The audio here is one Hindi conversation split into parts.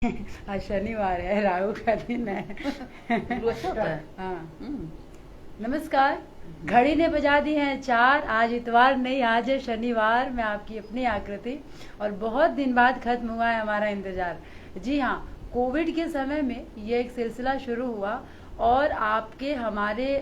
आज शनिवार है, राहु का दिन है। गुरु अच्छा होता है। हाँ। हम्म। नमस्कार। घड़ी ने बजा दी हैं 4। आज इतवार नहीं, आज है शनिवार। मैं आपकी अपनी आकृति, और बहुत दिन बाद खत्म हुआ है हमारा इंतजार। जी हाँ, कोविड के समय में ये एक सिलसिला शुरू हुआ, और आपके हमारे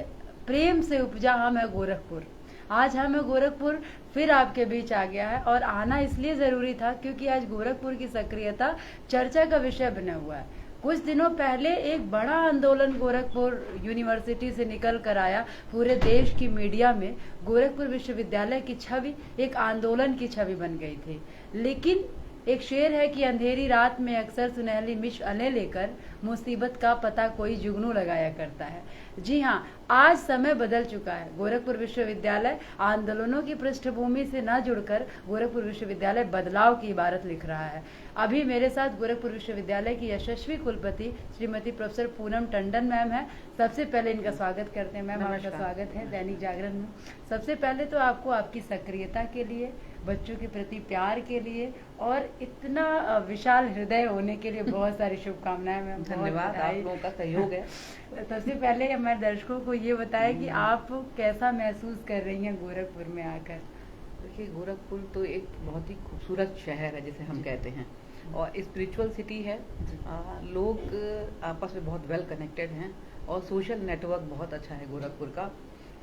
प्रेम से उपजा हम है गोरखपुर। आज हम है गोरखपुर फिर आपके बीच आ गया है, और आना इसलिए ज़रूरी था क्योंकि आज गोरखपुर की सक्रियता चर्चा का विषय बना हुआ है। कुछ दिनों पहले एक बड़ा आंदोलन गोरखपुर यूनिवर्सिटी से निकल कर आया। पूरे देश की मीडिया में गोरखपुर विश्वविद्यालय की छवि एक आंदोलन की छवि बन गई थी। लेकिन एक शेर है कि अंधेरी रात में अक्सर सुनहली मिशअलें लेकर मुसीबत का पता कोई जुगनू लगाया करता है। जी हाँ, आज समय बदल चुका है। गोरखपुर विश्वविद्यालय आंदोलनों की पृष्ठभूमि से न जुड़कर गोरखपुर विश्वविद्यालय बदलाव की इबारत लिख रहा है। अभी मेरे साथ गोरखपुर विश्वविद्यालय की यशस्वी कुलपति श्रीमती प्रोफेसर पूनम टंडन मैम है। सबसे पहले इनका स्वागत करते हैं। मैम, आपका स्वागत है दैनिक जागरण में। सबसे पहले तो आपको आपकी सक्रियता के लिए, बच्चों के प्रति प्यार के लिए और इतना विशाल हृदय होने के लिए बहुत सारी शुभकामनाएं मैम। धन्यवाद, आप लोगों का सहयोग है। सबसे पहले हमारे दर्शकों को ये बताएं कि आप कैसा महसूस कर रही हैं गोरखपुर में आकर। देखिए, गोरखपुर तो एक बहुत ही खूबसूरत शहर है जिसे हम कहते हैं, और स्पिरिचुअल सिटी है। लोग आपस में बहुत वेल कनेक्टेड हैं, और सोशल नेटवर्क बहुत अच्छा है गोरखपुर का।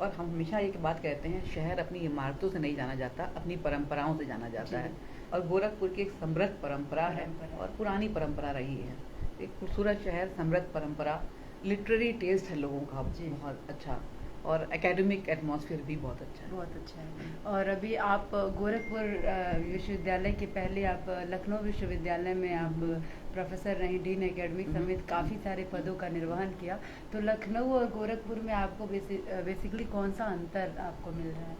और हम हमेशा एक बात कहते हैं, शहर अपनी इमारतों से नहीं जाना जाता, अपनी परंपराओं से जाना जाता है। और गोरखपुर की एक समृद्ध परंपरा है और पुरानी परंपरा रही है। एक खूबसूरत शहर, समृद्ध परंपरा, लिटरेरी टेस्ट है लोगों का बहुत अच्छा, और एकेडमिक एटमॉस्फेयर भी बहुत अच्छा है। बहुत अच्छा है। और अभी आप गोरखपुर विश्वविद्यालय के पहले आप लखनऊ विश्वविद्यालय में आप प्रोफेसर रही, डीन एकेडमिक समेत काफ़ी सारे पदों का निर्वहन किया। तो लखनऊ और गोरखपुर में आपको बेसिकली कौन सा अंतर आपको मिल रहा है?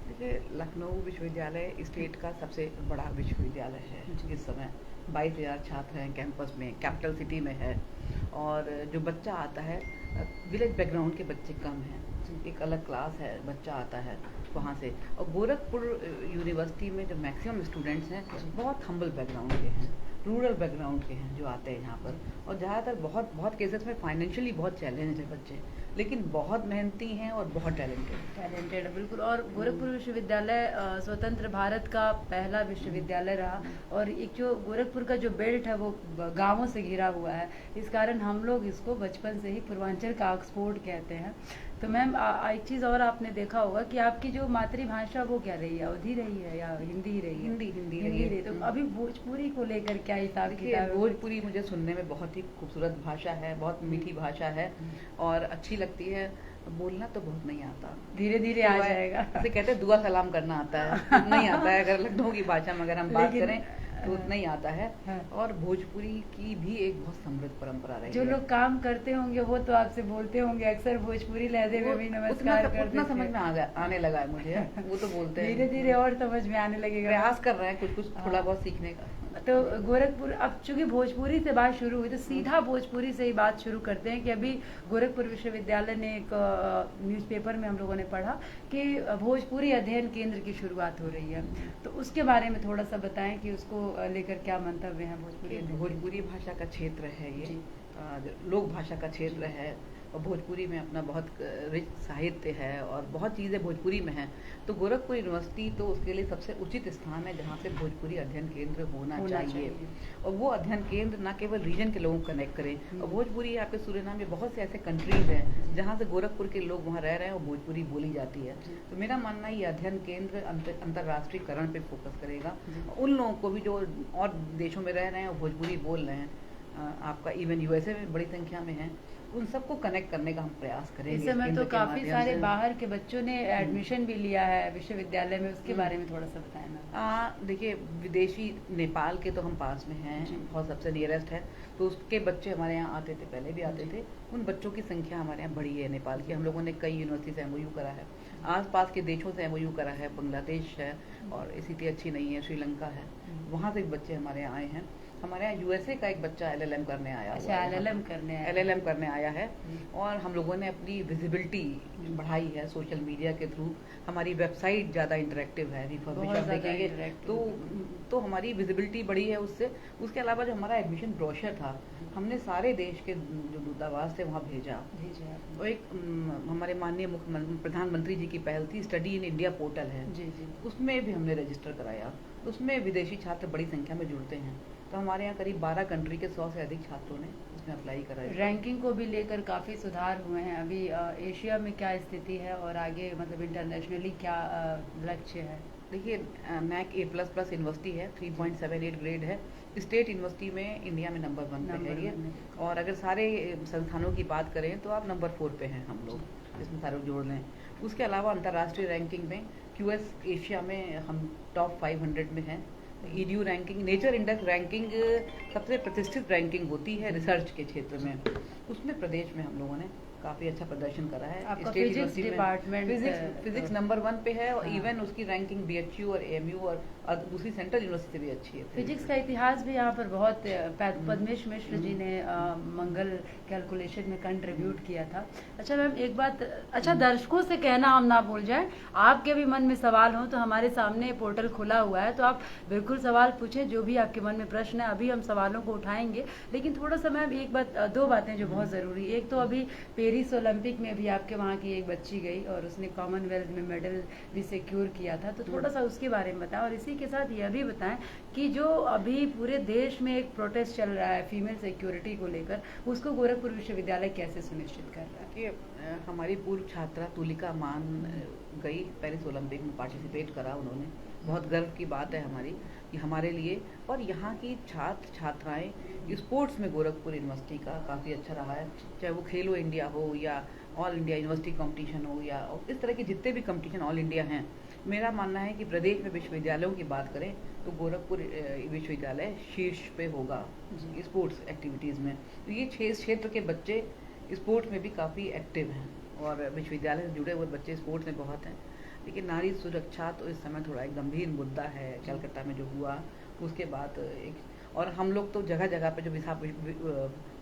देखिए, लखनऊ विश्वविद्यालय स्टेट का सबसे बड़ा विश्वविद्यालय है। इस समय 22,000 छात्र हैं कैंपस में, कैपिटल सिटी में है। और जो बच्चा आता है, विलेज बैकग्राउंड के बच्चे कम हैं, एक अलग क्लास है, बच्चा आता है वहाँ से। और गोरखपुर यूनिवर्सिटी में जो मैक्सिमम स्टूडेंट्स हैं बहुत हम्बल बैकग्राउंड के हैं, रूरल बैकग्राउंड के हैं जो आते हैं यहाँ पर। और ज़्यादातर बहुत बहुत केसेस में फाइनेंशियली बहुत चैलेंज है बच्चे, लेकिन बहुत मेहनती हैं और बहुत टैलेंटेड है बिल्कुल। और गोरखपुर विश्वविद्यालय स्वतंत्र भारत का पहला विश्वविद्यालय रहा, और एक जो गोरखपुर का जो बेल्ट है वो गांवों से घिरा हुआ है। इस कारण हम लोग इसको बचपन से ही पूर्वांचल का ऑक्सफोर्ड कहते हैं। तो मैम, एक चीज़ और आपने देखा होगा कि आपकी जो मातृभाषा वो क्या रही है, अवधी रही है या हिंदी ही रही है? हिंदी रही है। तो अभी भोजपुरी को लेकर क्या हिसाब किताब? भोजपुरी मुझे सुनने में बहुत ही खूबसूरत भाषा है, बहुत मीठी भाषा है और अच्छी लगती है। बोलना तो बहुत नहीं आता, धीरे धीरे आ जाएगा। जैसे कहते हैं दुआ सलाम करना आता है, नहीं आता है। अगर लखनऊ की भाषा में अगर हम बात करें तो उतना ही आता है। और भोजपुरी की भी एक बहुत समृद्ध परंपरा रही है। जो लोग काम करते होंगे वो तो आपसे बोलते होंगे अक्सर भोजपुरी लहजे में भी नमस्कार करते। उतना समझ में आने लगा है मुझे, वो तो बोलते हैं। धीरे धीरे और समझ में आने लगेगा। प्रयास कर रहे हैं कुछ थोड़ा बहुत सीखने का। तो गोरखपुर, अब चूंकि भोजपुरी से बात शुरू हुई तो सीधा भोजपुरी से ही बात शुरू करते हैं कि अभी गोरखपुर विश्वविद्यालय ने एक न्यूज़पेपर में हम लोगों ने पढ़ा कि भोजपुरी अध्ययन केंद्र की शुरुआत हो रही है। तो उसके बारे में थोड़ा सा बताएं कि उसको लेकर क्या मंतव्य है। भोजपुरी भाषा का क्षेत्र है ये, लोक भाषा का क्षेत्र है, और भोजपुरी में अपना बहुत रिच साहित्य है और बहुत चीज़ें भोजपुरी में हैं। तो गोरखपुर यूनिवर्सिटी तो उसके लिए सबसे उचित स्थान है जहाँ से भोजपुरी अध्ययन केंद्र होना चाहिए। और वो अध्ययन केंद्र ना केवल रीजन के लोगों को कनेक्ट करें। और भोजपुरी आपके सूरीनाम में बहुत से ऐसे कंट्रीज हैं जहाँ से गोरखपुर के लोग वहाँ रह रहे हैं और भोजपुरी बोली जाती है। तो मेरा मानना ये अध्ययन केंद्र अंतर्राष्ट्रीयकरण पे फोकस करेगा। उन लोगों को भी जो और देशों में रह रहे हैं और भोजपुरी बोल रहे हैं, आपका इवन यूएसए में बड़ी संख्या में है, उन सबको कनेक्ट करने का हम प्रयास करेंगे। इस समय तो काफी सारे बाहर के बच्चों ने एडमिशन भी लिया है विश्वविद्यालय में, उसके बारे में थोड़ा सा बताएं ना। देखिए, विदेशी नेपाल के तो हम पास में हैं, बहुत सबसे नियरेस्ट है, तो उसके बच्चे हमारे यहाँ आते थे, पहले भी आते थे। उन बच्चों की संख्या हमारे यहाँ बढ़ी है नेपाल की। हम लोगों ने कई यूनिवर्सिटी से एमओयू करा है, आसपास के देशों से एमओयू करा है, बांग्लादेश है, और स्थिति अच्छी नहीं है, श्रीलंका है, वहाँ से बच्चे हमारे यहाँ आए हैं। हमारे यहाँ यूएसए का एक बच्चा एलएलएम करने आया हुआ अच्छा, है। एलएलएम करने आया है। एलएलएम करने आया है जी। और हम लोगों ने अपनी विजिबिलिटी बढ़ाई है सोशल मीडिया के थ्रू। हमारी वेबसाइट ज़्यादा इंटरेक्टिव है, बहुत आप ज़्यादा देखेंगे interactive तो हमारी विजिबिलिटी बढ़ी है उससे। उसके अलावा जो हमारा एडमिशन ब्रोशर था, हमने सारे देश के जो दूतावास थे वहाँ भेजा। भेजा आपने। और एक हमारे माननीय प्रधानमंत्री जी की पहल थी, स्टडी इन इंडिया पोर्टल है, जी जी। उसमें भी हमने रजिस्टर कराया। उसमें विदेशी छात्र बड़ी संख्या में जुड़ते हैं, तो हमारे यहाँ करीब 12 कंट्री के 100 से अधिक छात्रों ने उसमें अप्लाई कराया। रैंकिंग को भी लेकर काफ़ी सुधार हुए हैं। अभी एशिया में क्या स्थिति है और आगे मतलब इंटरनेशनली क्या लक्ष्य है? देखिए, नैक A++ यूनिवर्सिटी है, 3.78 ग्रेड है। स्टेट यूनिवर्सिटी में इंडिया में नंबर 1 पे है ये। और अगर सारे संस्थानों की बात करें तो आप नंबर 4 पे हैं हम लोग, इसमें सारे जोड़ लें। उसके अलावा अंतर्राष्ट्रीय रैंकिंग में QS एशिया में हम टॉप 500 में हैं। EDU ranking, nature index ranking सबसे प्रतिष्ठित रैंकिंग होती है रिसर्च के क्षेत्र में, उसमें प्रदेश में हम लोगों ने काफी अच्छा प्रदर्शन करा है। आपका स्टेट फिजिक्स यूनिवर्सिटी में डिपार्टमेंट फिजिक्स नंबर 1 पे है और हाँ। इवन उसकी रैंकिंग BHU और AMU और दूसरी सेंट्रल यूनिवर्सिटी से भी अच्छी है। फिजिक्स का इतिहास भी यहाँ पर बहुत पद्मेश मिश्र जी ने मंगल कैलकुलेशन में कंट्रीब्यूट किया था। अच्छा मैम, एक बात, अच्छा दर्शकों से कहना हम ना भूल जाएं, आपके भी मन में सवाल हो तो हमारे सामने पोर्टल खुला हुआ है, तो आप बिल्कुल सवाल पूछें, जो भी आपके मन में प्रश्न है। अभी हम सवालों को उठाएंगे, लेकिन थोड़ा सा मैम एक बात, दो बातें जो बहुत ज़रूरी। एक तो अभी पेरिस ओलंपिक में भी आपके वहाँ की एक बच्ची गई और उसने कॉमनवेल्थ में मेडल भी सिक्योर किया था, तो थोड़ा सा उसके बारे में बताएं। और इसी के साथ यह भी बताएं कि जो अभी पूरे देश में एक प्रोटेस्ट चल रहा है फीमेल सिक्योरिटी को लेकर, उसको गोरखपुर विश्वविद्यालय कैसे सुनिश्चित कर रहा है? कि हमारी पूर्व छात्रा तुलिका मान गई, पेरिस ओलंपिक में पार्टिसिपेट करा उन्होंने। बहुत गर्व की बात है हमारी कि हमारे लिए, और यहाँ की छात्र छात्राएं स्पोर्ट्स में गोरखपुर यूनिवर्सिटी का काफ़ी अच्छा रहा है। चाहे वो खेलो इंडिया हो या ऑल इंडिया यूनिवर्सिटी कंपटीशन हो या इस तरह के जितने भी कंपटीशन ऑल इंडिया हैं, मेरा मानना है कि प्रदेश में विश्वविद्यालयों की बात करें तो गोरखपुर विश्वविद्यालय शीर्ष पे होगा स्पोर्ट्स एक्टिविटीज़ में। तो ये क्षेत्र के बच्चे स्पोर्ट्स में भी काफ़ी एक्टिव हैं और विश्वविद्यालय से जुड़े हुए बच्चे स्पोर्ट्स में बहुत हैं। लेकिन नारी सुरक्षा तो इस समय थोड़ा एक गंभीर मुद्दा है। कलकत्ता में जो हुआ उसके बाद एक, और हम लोग तो जगह जगह पे जो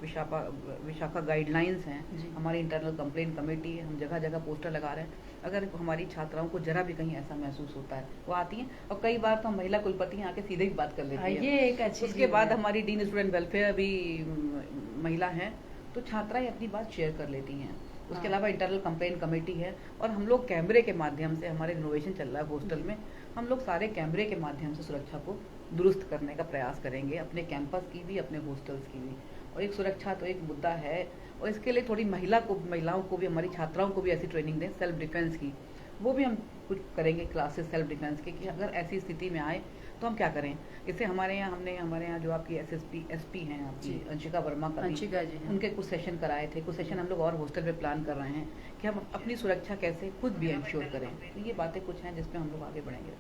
विशाखा गाइडलाइंस हैं, हमारी इंटरनल कंप्लेंट कमेटी है, हम जगह जगह पोस्टर लगा रहे हैं। अगर हमारी छात्राओं को जरा भी कहीं ऐसा महसूस होता है वो आती हैं, और कई बार तो हम महिला कुलपति आके सीधे ही बात कर लेती हैं। ये एक अच्छी उसके बाद हमारी डीन स्टूडेंट वेलफेयर भी महिला हैं, तो छात्राएं अपनी बात शेयर कर लेती हैं। उसके अलावा इंटरनल कंप्लेंट कमेटी है, और हम लोग कैमरे के माध्यम से, हमारे इनोवेशन चल रहा है हॉस्टल में, हम लोग सारे कैमरे के माध्यम से सुरक्षा को दुरुस्त करने का प्रयास करेंगे, अपने कैंपस की भी, अपने हॉस्टल्स की भी। और एक सुरक्षा तो एक मुद्दा है, और इसके लिए थोड़ी महिलाओं को भी, हमारी छात्राओं को भी ऐसी ट्रेनिंग दें सेल्फ डिफेंस की। वो भी हम कुछ करेंगे क्लासेस सेल्फ डिफेंस के, कि अगर ऐसी स्थिति में आए तो हम क्या करें। इससे हमारे यहाँ जो आपकी SP हैं आपकी अंशिका वर्मा का, अंशिका जी, उनके कुछ सेशन कराए थे, कुछ सेशन हम लोग और हॉस्टल में प्लान कर रहे हैं कि हम अपनी सुरक्षा कैसे खुद भी इंश्योर करें। तो ये बातें कुछ हैं जिस पे हम लोग आगे बढ़ेंगे।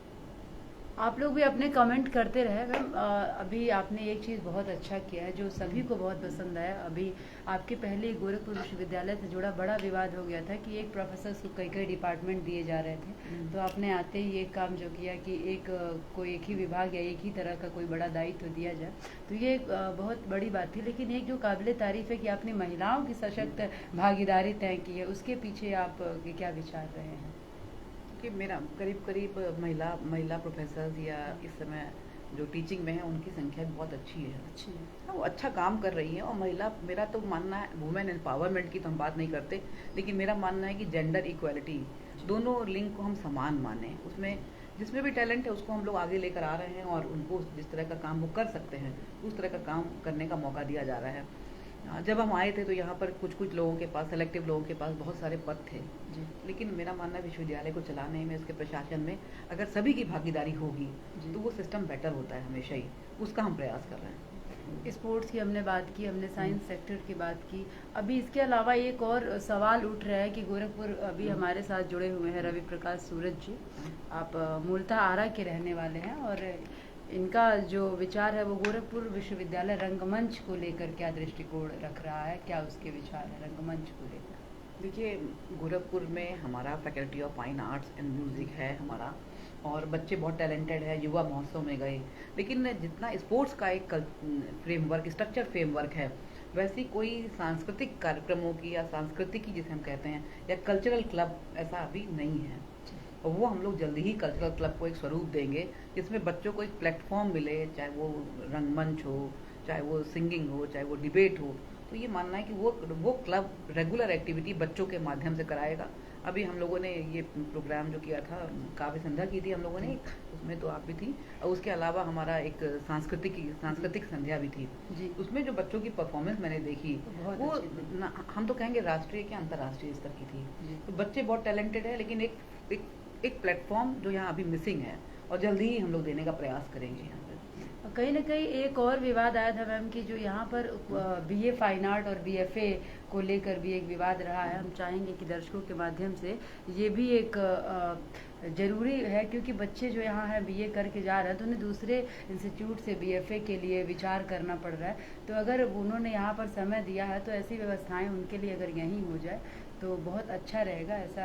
आप लोग भी अपने कमेंट करते रहे मैम। अभी आपने एक चीज़ बहुत अच्छा किया है जो सभी को बहुत पसंद आया। अभी आपके पहले गोरखपुर विश्वविद्यालय से जुड़ा बड़ा विवाद हो गया था कि एक प्रोफेसर को कई डिपार्टमेंट दिए जा रहे थे, तो आपने आते ही एक काम जो किया कि कोई एक ही विभाग या एक ही तरह का कोई बड़ा दायित्व दिया जाए, तो ये एक बहुत बड़ी बात थी। लेकिन एक जो काबिल तारीफ़ है कि आपने महिलाओं की सशक्त भागीदारी तय की है, उसके पीछे आप के क्या विचार रहे हैं? कि मेरा करीब महिला प्रोफेसर या इस समय जो टीचिंग में है उनकी संख्या बहुत अच्छी है। हाँ, वो अच्छा काम कर रही है। और मेरा तो मानना है, वुमेन एम्पावरमेंट की तो हम बात नहीं करते, लेकिन मेरा मानना है कि जेंडर इक्वालिटी, दोनों लिंग को हम समान माने, उसमें जिसमें भी टैलेंट है उसको हम लोग आगे लेकर आ रहे हैं, और उनको जिस तरह का काम वो कर सकते हैं उस तरह का काम करने का मौका दिया जा रहा है। जब हम आए थे तो यहाँ पर कुछ लोगों के पास, सेलेक्टिव लोगों के पास बहुत सारे पद थे, लेकिन मेरा मानना है विश्वविद्यालय को चलाने में, इसके प्रशासन में अगर सभी की भागीदारी होगी तो वो सिस्टम बेटर होता है हमेशा ही। उसका हम प्रयास कर रहे हैं। स्पोर्ट्स की हमने बात की, हमने साइंस सेक्टर की बात की। अभी इसके अलावा एक और सवाल उठ रहा है कि गोरखपुर, अभी हमारे साथ जुड़े हुए हैं रवि प्रकाश सूरज जी, आप मूलतः आरा के रहने वाले हैं, और इनका जो विचार है वो गोरखपुर विश्वविद्यालय रंगमंच को लेकर क्या दृष्टिकोण रख रहा है, क्या उसके विचार है रंगमंच को लेकर? देखिए, गोरखपुर में हमारा faculty of fine arts and music है हमारा, और बच्चे बहुत टैलेंटेड है, युवा महोत्सव में गए। लेकिन जितना स्पोर्ट्स का एक फ्रेमवर्क, स्ट्रक्चर फ्रेमवर्क है, वैसी कोई सांस्कृतिक कार्यक्रमों की या सांस्कृतिक जिसे हम कहते हैं या कल्चरल क्लब ऐसा अभी नहीं है। और वो हम लोग जल्दी ही कल्चरल क्लब को एक स्वरूप देंगे जिसमें बच्चों को एक प्लेटफॉर्म मिले, चाहे वो रंगमंच हो, चाहे वो सिंगिंग हो, चाहे वो डिबेट हो। तो ये मानना है कि वो क्लब रेगुलर एक्टिविटी बच्चों के माध्यम से कराएगा। अभी हम लोगों ने ये प्रोग्राम जो किया था, काव्य संध्या की थी हम लोगों ने, उसमें तो आप भी थी, और उसके अलावा हमारा एक सांस्कृतिक संध्या भी थी जी। उसमें जो बच्चों की परफॉर्मेंस मैंने देखी वो हम तो कहेंगे राष्ट्रीय क्या अंतर्राष्ट्रीय स्तर की थी। तो बच्चे बहुत टैलेंटेड है, लेकिन एक प्लेटफॉर्म जो यहाँ अभी मिसिंग है, और जल्दी ही हम लोग देने का प्रयास करेंगे यहाँ पे। कहीं ना कहीं एक और विवाद आया था मैम कि जो यहाँ पर बीए फाइन आर्ट और बीएफए को लेकर भी एक विवाद रहा है। हम चाहेंगे कि दर्शकों के माध्यम से ये भी एक ज़रूरी है, क्योंकि बच्चे जो यहाँ हैं बीए करके जा रहे हैं तो उन्हें दूसरे इंस्टीट्यूट से बीएफए के लिए विचार करना पड़ रहा है। तो अगर उन्होंने यहाँ पर समय दिया है तो ऐसी व्यवस्थाएं उनके लिए अगर यहीं हो जाए तो बहुत अच्छा रहेगा। ऐसा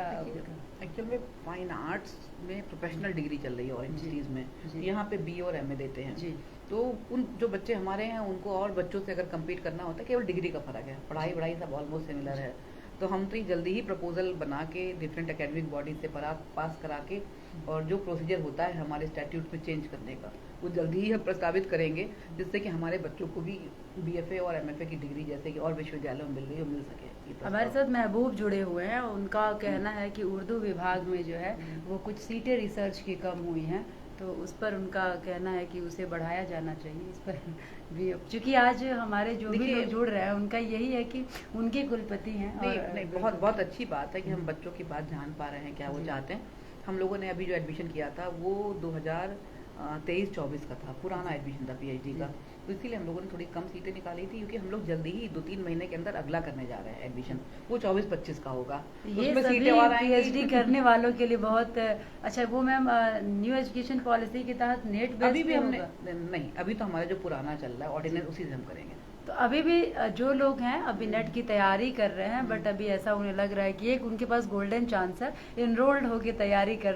एक्चुअल में फाइन आर्ट्स में प्रोफेशनल डिग्री चल रही है ऑरेंज सिटीज में, यहाँ पे बी और एमए देते हैं जी। तो उन जो बच्चे हमारे हैं उनको और बच्चों से अगर compete करना होता है, केवल डिग्री का फर्क है, पढ़ाई सब ऑलमोस्ट सिमिलर है। तो हम तो जल्दी ही प्रपोजल बना के डिफरेंट एकेडमिक बॉडी से पास करा के, और जो प्रोसीजर होता है हमारे स्टैट्यूट में चेंज करने का, वो जल्दी ही हम प्रस्तावित करेंगे, जिससे कि हमारे बच्चों को भी बीएफए और एमएफए की डिग्री जैसे कि और विश्वविद्यालयों में मिल रही है मिल सके। हमारे साथ महबूब जुड़े हुए हैं, उनका कहना है कि उर्दू विभाग में जो है वो कुछ सीटें रिसर्च की कम हुई हैं, तो उस पर उनका कहना है कि उसे बढ़ाया जाना चाहिए। इस पर भी चूंकि आज हमारे जो भी लोग जुड़ रहे हैं उनका यही है कि उनके कुलपति हैं। नहीं, बहुत अच्छी बात है कि हम बच्चों की बात जान पा रहे हैं, क्या वो चाहते हैं। हम लोगों ने अभी जो एडमिशन किया था वो 2023-24 का था, पुराना एडमिशन था पीएचडी का, तो इसीलिए हम लोगों ने थोड़ी कम सीटें निकाली थी, क्योंकि हम लोग जल्दी ही 2-3 महीने के अंदर अगला करने जा रहे हैं एडमिशन, वो 24-25 का होगा। ये सभी पीएचडी करने वालों के लिए बहुत अच्छा। वो मैम न्यू एजुकेशन पॉलिसी के तहत नेट बेस अभी भी हमने नहीं, अभी तो हमारा जो पुराना चल रहा है ऑर्डिनेंस, उसी से हम करेंगे। तो अभी भी जो लोग हैं अभी नेट की तैयारी कर रहे हैं, बट अभी ऐसा उन्हें लग रहा है कि एक उनके पास गोल्डन चांस है, इनरोल्ड होकर तैयारी कर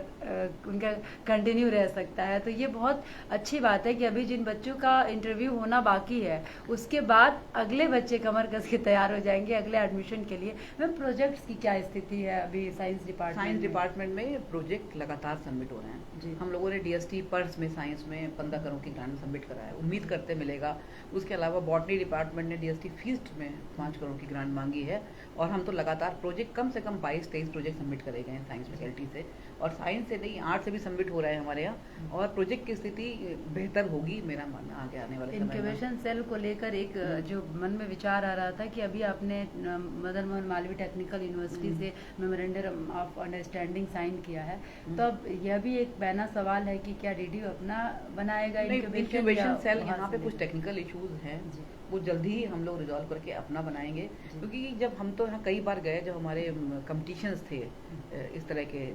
उनका कंटिन्यू रह सकता है। तो ये बहुत अच्छी बात है कि अभी जिन बच्चों का इंटरव्यू होना बाकी है उसके बाद अगले बच्चे कमर कस के तैयार हो जाएंगे अगले एडमिशन के लिए। मैम प्रोजेक्ट्स की क्या स्थिति है अभी साइंस डिपार्टमेंट में? प्रोजेक्ट लगातार सबमिट हो रहे हैं। हम लोगों ने डीएसटी पर्स में साइंस में 15 करोड़ की ग्रांट सबमिट करा है, उम्मीद करते मिलेगा। उसके अलावा बॉटनी डिपार्टमेंट ने डीएसटी फीस्ट में 5 करोड़ की ग्रांट मांगी है, और हम तो लगातार प्रोजेक्ट कम से कम 22-23 प्रोजेक्ट सबमिट करे गए हैं साइंस फैकल्टी से, और साइंस से नहीं आर्ट से भी सबमिट हो रहे हैं हमारे यहाँ, और प्रोजेक्ट की स्थिति बेहतर होगी मेरा मानना आगे आने वाले समय में। इंक्यूबेशन सेल को लेकर एक जो मन में विचार आ रहा था कि अभी आपने मदन मोहन मालवीय टेक्निकल यूनिवर्सिटी से मेमोरेंडम ऑफ अंडरस्टैंडिंग साइन किया है, तो अब यह भी एक पैना सवाल है कि क्या डीडीयू अपना बनाएगा इंक्यूबेशन सेल? यहाँ पे कुछ टेक्निकल इश्यूज हैं, वो जल्दी ही हम लोग रिजॉल्व करके अपना बनाएंगे, क्योंकि जब हम तो यहाँ कई बार गए, जब हमारे कॉम्पिटिशन्स थे इस तरह के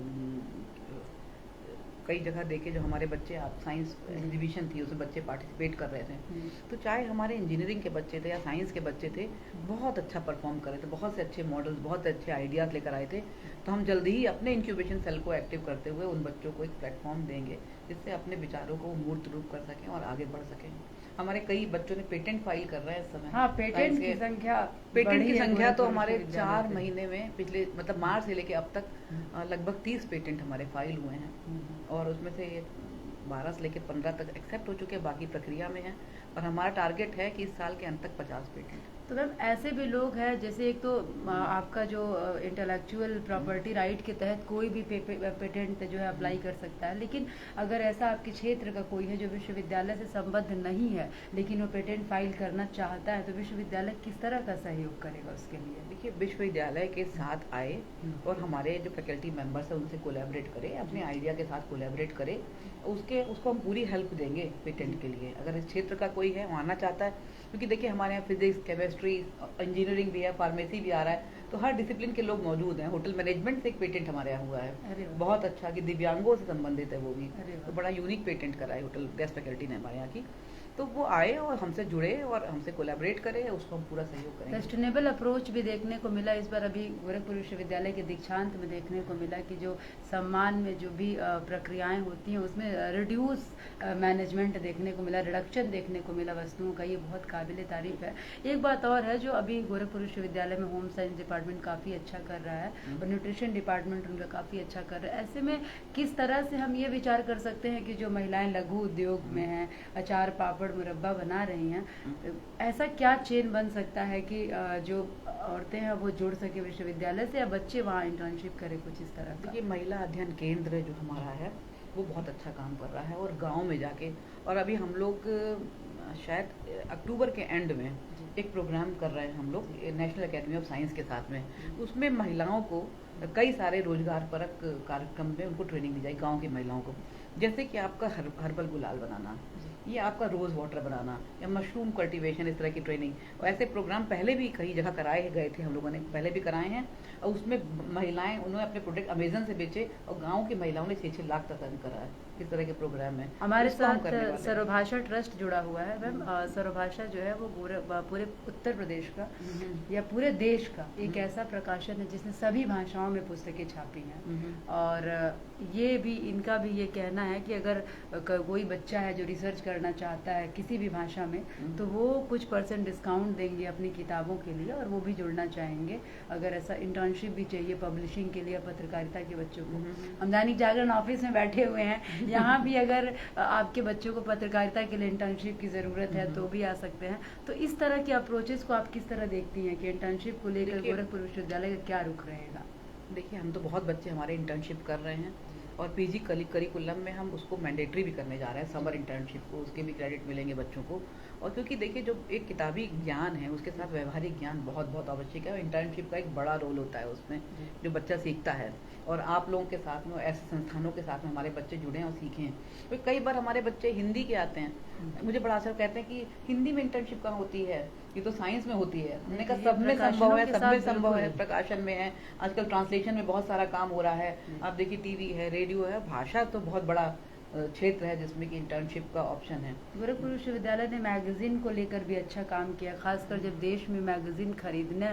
कई जगह देखे, जो हमारे बच्चे साइंस एग्जीबिशन थी उसमें बच्चे पार्टिसिपेट कर रहे थे, तो चाहे हमारे इंजीनियरिंग के बच्चे थे या साइंस के बच्चे थे, बहुत अच्छा परफॉर्म कर रहे थे, बहुत से अच्छे मॉडल्स, बहुत अच्छे आइडियाज़ लेकर आए थे। तो हम जल्दी ही अपने इंक्यूबेशन सेल को एक्टिव करते हुए उन बच्चों को एक प्लेटफॉर्म देंगे, जिससे अपने विचारों को मूर्त रूप कर सकें और आगे बढ़ सकें। हमारे कई बच्चों ने पेटेंट फाइल कर रहे हैं इस समय। हाँ, पेटेंट की संख्या तो हमारे 4 महीने में पिछले मतलब मार्च से लेके अब तक लगभग 30 पेटेंट हमारे फाइल हुए हैं, और उसमें से 12 से लेके 15 तक एक्सेप्ट हो चुके हैं, बाकी प्रक्रिया में है, और हमारा टारगेट है कि इस साल के अंत तक 50 पेटेंट। तो मैम ऐसे भी लोग हैं, जैसे एक तो आपका जो इंटेलेक्चुअल प्रॉपर्टी राइट के तहत कोई भी पेटेंट जो है अप्लाई कर सकता है, लेकिन अगर ऐसा आपके क्षेत्र का कोई है जो विश्वविद्यालय से संबद्ध नहीं है लेकिन वो पेटेंट फाइल करना चाहता है, तो विश्वविद्यालय किस तरह का सहयोग करेगा उसके लिए? देखिए, विश्वविद्यालय के साथ आए और हमारे जो फैकल्टी मेंबर्स हैं उनसे कोलैबोरेट करे, अपने आइडिया के साथ कोलैबोरेट करे, उसको हम पूरी हेल्प देंगे पेटेंट के लिए। अगर इस क्षेत्र का कोई है, आना चाहता है, क्योंकि देखिए हमारे यहाँ फिजिक्स, केमिस्ट्री, इंजीनियरिंग भी है, फार्मेसी भी आ रहा है, तो हर डिसिप्लिन के लोग मौजूद हैं। होटल मैनेजमेंट से एक पेटेंट हमारे यहाँ हुआ है, बहुत अच्छा, कि दिव्यांगों से संबंधित है वो भी, तो बड़ा यूनिक पेटेंट करा है होटल गेस्ट फैकल्टी ने हमारे यहाँ की। तो वो आए और हमसे जुड़े और हमसे कोलैबोरेट करें, उसको हम पूरा सहयोग करेंगे। सस्टेनेबल अप्रोच भी देखने को मिला इस बार, अभी गोरखपुर विश्वविद्यालय के दीक्षांत में देखने को मिला कि जो सम्मान में जो भी प्रक्रियाएं होती हैं उसमें रिड्यूस मैनेजमेंट देखने को मिला, रिडक्शन देखने को मिला वस्तुओं का, ये बहुत काबिल तारीफ है। एक बात और है, जो अभी गोरखपुर विश्वविद्यालय में होम साइंस डिपार्टमेंट काफ़ी अच्छा कर रहा है और न्यूट्रिशन डिपार्टमेंट उनका काफ़ी अच्छा कर रहा है। ऐसे में किस तरह से हम ये विचार कर सकते हैं कि जो महिलाएं लघु उद्योग में हैं, अचार पापड़ मुरब्बा बना रही हैं, ऐसा क्या चेन बन सकता है कि जो औरतें हैं वो जुड़ सके विश्वविद्यालय से, या बच्चे वहाँ इंटर्नशिप करें कुछ इस तरह का? देखिए, महिला अध्ययन केंद्र जो हमारा है वो बहुत अच्छा काम कर रहा है, और गांव में जाके, और अभी हम लोग शायद अक्टूबर के एंड में एक प्रोग्राम कर रहे हैं हम लोग नेशनल एकेडमी ऑफ साइंस के साथ में। उसमें महिलाओं को कई सारे रोजगार परक कार्यक्रम में उनको ट्रेनिंग दी जाए, गांव की महिलाओं को, जैसे कि आपका हर्बल गुलाल बनाना, या आपका रोज़ वाटर बनाना, या मशरूम कल्टीवेशन, इस तरह की ट्रेनिंग। और ऐसे प्रोग्राम पहले भी कई जगह कराए गए थे, हम लोगों ने पहले भी कराए हैं, और उसमें महिलाएं, उन्होंने अपने प्रोडक्ट अमेजन से बेचे और गांव की महिलाओं ने 6-6 लाख तक अर्न करा है। इस तरह के प्रोग्राम है हमारे साथ सर्वभाषा ट्रस्ट जुड़ा हुआ है मैम। सर्वभाषा जो है वो पूरे उत्तर प्रदेश का या पूरे देश का एक ऐसा प्रकाशन है जिसने सभी भाषाओं में पुस्तकें छापी हैं, और ये भी इनका भी ये कहना है कि अगर कोई बच्चा है जो रिसर्च करना चाहता है किसी भी भाषा में, तो वो कुछ % डिस्काउंट देंगे अपनी किताबों के लिए, और वो भी जुड़ना चाहेंगे अगर ऐसा इंटर्नशिप भी चाहिए पब्लिशिंग के लिए, पत्रकारिता के बच्चों को। हम दैनिक जागरण ऑफिस में बैठे हुए हैं, यहाँ भी अगर आपके बच्चों को पत्रकारिता के लिए इंटर्नशिप की ज़रूरत है तो भी आ सकते हैं। तो इस तरह के अप्रोचेस को आप किस तरह देखती हैं कि इंटर्नशिप को लेकर गोरखपुर विश्वविद्यालय का क्या रुख रहेगा? देखिए, हम तो बहुत बच्चे हमारे इंटर्नशिप कर रहे हैं, और पीजी करिकुलम में हम उसको मैंडेटरी भी करने जा रहे हैं, समर इंटर्नशिप को, उसके भी क्रेडिट मिलेंगे बच्चों को। और क्योंकि देखिए, जो एक किताबी ज्ञान है उसके साथ व्यवहारिक ज्ञान बहुत बहुत आवश्यक है, और इंटर्नशिप का एक बड़ा रोल होता है उसमें, जो बच्चा सीखता है। और आप लोगों के साथ में, ऐसे संस्थानों के साथ में हमारे बच्चे जुड़े हैं और सीखे हैं। तो कई बार हमारे बच्चे हिंदी के आते हैं, मुझे बड़ा असर कहते हैं कि हिंदी में इंटर्नशिप कहाँ होती है, ये तो साइंस में होती है। हमने कहा सब में संभव है, सब में संभव है, प्रकाशन में है, आजकल ट्रांसलेशन में बहुत सारा काम हो रहा है। आप देखिए, टीवी है, रेडियो है, भाषा तो बहुत बड़ा क्षेत्र है जिसमें कि इंटर्नशिप का ऑप्शन है। गोरखपुर विश्वविद्यालय ने मैगजीन को लेकर भी अच्छा काम किया, खासकर जब देश में मैगजीन खरीदने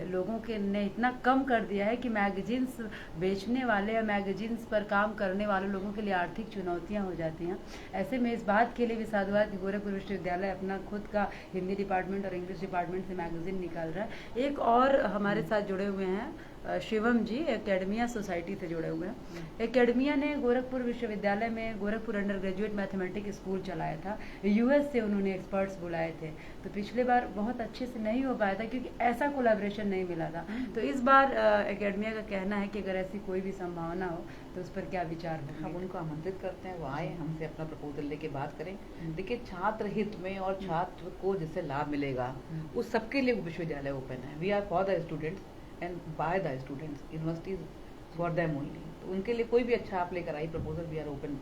लोगों के ने इतना कम कर दिया है कि मैगजीन्स बेचने वाले या मैगजीन्स पर काम करने वाले लोगों के लिए आर्थिक चुनौतियां हो जाती हैं। ऐसे में इस बात के लिए भी साधुवाद कि गोरखपुर विश्वविद्यालय अपना खुद का हिंदी डिपार्टमेंट और इंग्लिश डिपार्टमेंट से मैगजीन निकाल रहा है। एक और हमारे साथ जुड़े हुए हैं शिवम जी, एकेडमिया सोसाइटी से जुड़े हुए हैं। एकेडमिया ने गोरखपुर विश्वविद्यालय में Gorakhpur under graduate mathematics school चलाया था, यूएस से उन्होंने एक्सपर्ट्स बुलाए थे। तो पिछले बार बहुत अच्छे से नहीं हो पाया था क्योंकि ऐसा कोलैबोरेशन नहीं मिला था। तो इस बार एकेडमिया का कहना है कि अगर ऐसी कोई भी संभावना हो तो उस पर क्या विचार हो? हम उनको आमंत्रित करते हैं, वो आए, हमसे अपना प्रपोजल लेके बात करें। देखिए, छात्र हित में और छात्र को जिससे लाभ मिलेगा उस सबके लिए विश्वविद्यालय ओपन है। We are for the students and by the students, universities for them only. तो उनके लिए कोई भी अच्छा आप लेकर आई proposal, we are open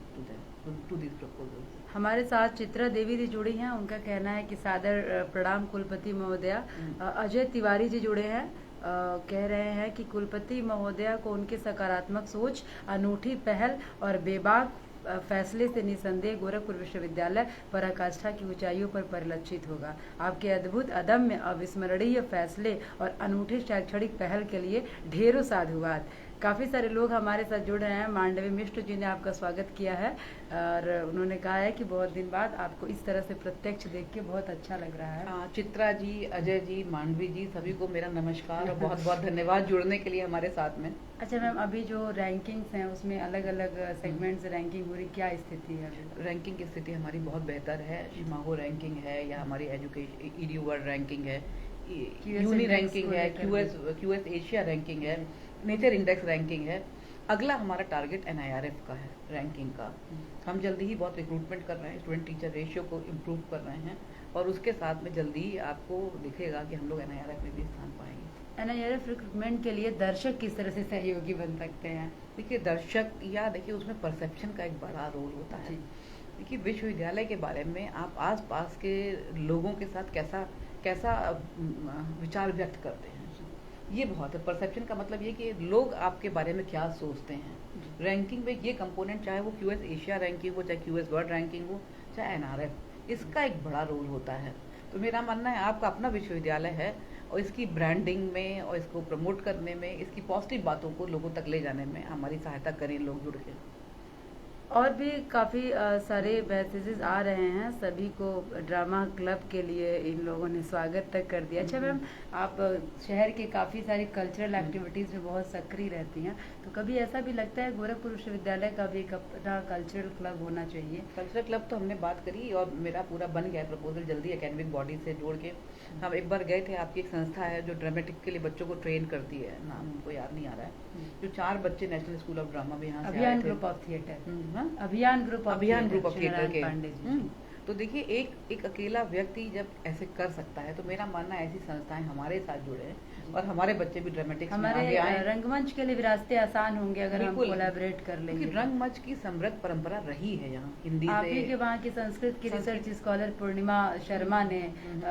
to this proposal. हमारे साथ चित्रा देवी जी जुड़ी हैं, उनका कहना है कि सादर प्रणाम कुलपति महोदया। अजय तिवारी जी जुड़े हैं, कह रहे हैं कि कुलपति महोदया को उनके सकारात्मक सोच, अनूठी पहल और बेबाक फैसले से निसंदेह गोरखपुर विश्वविद्यालय पराकाष्ठा की ऊंचाइयों पर परिलक्षित होगा। आपके अद्भुत, अदम्य, अविस्मरणीय फैसले और अनूठे शैक्षणिक पहल के लिए ढेरों साधुवाद। काफ़ी सारे लोग हमारे साथ जुड़ रहे हैं। मांडवी मिश्र जी ने आपका स्वागत किया है और उन्होंने कहा है कि बहुत दिन बाद आपको इस तरह से प्रत्यक्ष देख के बहुत अच्छा लग रहा है। चित्रा जी, अजय जी, मांडवी जी, सभी को मेरा नमस्कार और बहुत बहुत धन्यवाद जुड़ने के लिए हमारे साथ में। अच्छा मैम, अभी जो रैंकिंग्स हैं उसमें अलग अलग सेगमेंट से रैंकिंग हो रही, क्या स्थिति है अभी? रैंकिंग की स्थिति हमारी बहुत बेहतर है। शिमागो रैंकिंग है, या हमारी एजुकेशन ईडीयू वर्ल्ड रैंकिंग है, यूनी रैंकिंग है, क्यूएस एशिया रैंकिंग है, नेचर इंडेक्स रैंकिंग है। अगला हमारा टारगेट एनआईआरएफ का है, रैंकिंग का। हम जल्दी ही बहुत रिक्रूटमेंट कर रहे हैं, स्टूडेंट टीचर रेशियो को इम्प्रूव कर रहे हैं, और उसके साथ में जल्दी ही आपको दिखेगा कि हम लोग एनआईआरएफ में भी स्थान पाएंगे। एनआईआरएफ रिक्रूटमेंट के लिए दर्शक किस तरह से सहयोगी बन सकते हैं? देखिए, दर्शक या देखिए उसमें परसेप्शन का एक बड़ा रोल होता है। देखिए, विश्वविद्यालय के बारे में आप आसपास के लोगों के साथ कैसा विचार व्यक्त करते हैं, ये बहुत है। परसेप्शन का मतलब ये कि लोग आपके बारे में क्या सोचते हैं। रैंकिंग में ये कंपोनेंट, चाहे वो क्यूएस एशिया रैंकिंग हो, चाहे क्यूएस वर्ल्ड रैंकिंग हो, चाहे एनआरएफ, इसका एक बड़ा रोल होता है। तो मेरा मानना है आपका अपना विश्वविद्यालय है और इसकी ब्रांडिंग में और इसको प्रमोट करने में, इसकी पॉजिटिव बातों को लोगों तक ले जाने में हमारी सहायता करें लोग जुड़ के। और भी काफ़ी सारे मैसेजेस आ रहे हैं, सभी को ड्रामा क्लब के लिए इन लोगों ने स्वागत तक कर दिया। अच्छा मैम, आप शहर के काफ़ी सारी कल्चरल एक्टिविटीज़ में बहुत सक्रिय रहती हैं, तो कभी ऐसा भी लगता है गोरखपुर विश्वविद्यालय का भी एक अपना कल्चरल क्लब होना चाहिए? कल्चरल क्लब तो हमने बात करी और मेरा पूरा बन गया है प्रपोजल, जल्दी एकेडमिक बॉडी से जोड़ के। हम एक बार गए थे, आपकी एक संस्था है जो ड्रामेटिक के लिए बच्चों को ट्रेन करती है, नाम उनको याद नहीं आ रहा है, जो 4 बच्चे नेशनल स्कूल ऑफ ड्रामा में यहाँ से अभियान ग्रुप ऑफ थिएटर, अभियान ग्रुप ऑफ थिएटर के पांडे जी। तो देखिए एक अकेला व्यक्ति जब ऐसे कर सकता है, तो मेरा मानना है ऐसी संस्थाएं हमारे साथ जुड़े हैं और हमारे बच्चे भी ड्रामेटिक्स में आगे आए। हमारे रंगमंच के लिए भी रास्ते आसान होंगे अगर हम कोलैबोरेट कर लेंगे। रंगमंच की समृद्ध परंपरा रही है यहाँ हिंदी आप ही के वहाँ की संस्कृत की रिसर्च स्कॉलर पूर्णिमा शर्मा ने